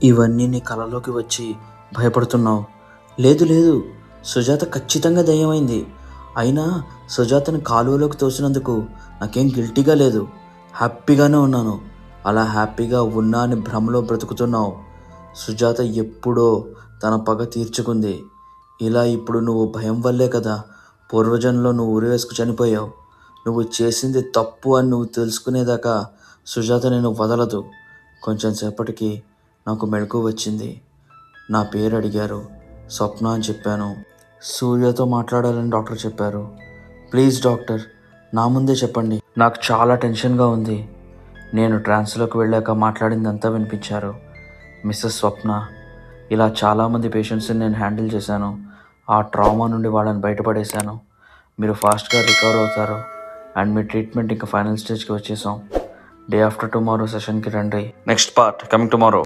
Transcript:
ఇవన్నీ నీ కలలోకి వచ్చి భయపడుతున్నావు. లేదు లేదు, సుజాత ఖచ్చితంగా దయ్యమైంది. అయినా సుజాతను కాలువలోకి తోసినందుకు నాకేం గిల్టీగా లేదు, హ్యాపీగానే ఉన్నాను. అలా హ్యాపీగా ఉన్నా అని భ్రమలో బ్రతుకుతున్నావు. సుజాత ఎప్పుడో తన పగ తీర్చుకుంది. ఇలా ఇప్పుడు నువ్వు భయం వల్లే కదా పూర్వజన్మలో నువ్వు ఉరివేసుకు చనిపోయావు. నువ్వు చేసింది తప్పు అని నువ్వు తెలుసుకునేదాకా సుజాత నేను వదలదు. కొంచెం సేపటికి నాకు మెలకువ వచ్చింది. నా పేరు అడిగారు. స్వప్న అని చెప్పాను. సూర్యతో మాట్లాడాలని డాక్టర్ చెప్పారు. ప్లీజ్ డాక్టర్, నా ముందే చెప్పండి, నాకు చాలా టెన్షన్గా ఉంది. నేను ట్రాన్స్లోకి వెళ్ళాక మాట్లాడిందంతా వినిపించారు. మిస్సెస్ స్వప్న, ఇలా చాలామంది పేషెంట్స్ని నేను హ్యాండిల్ చేశాను. ఆ ట్రామా నుండి వాళ్ళని బయటపడేశాను. మీరు ఫాస్ట్గా రికవర్ అవుతారు అండ్ మీ ట్రీట్మెంట్ ఇంకా ఫైనల్ స్టేజ్కి వచ్చేసాం. డే ఆఫ్టర్ టుమారో సెషన్కి రండి. Next part coming tomorrow.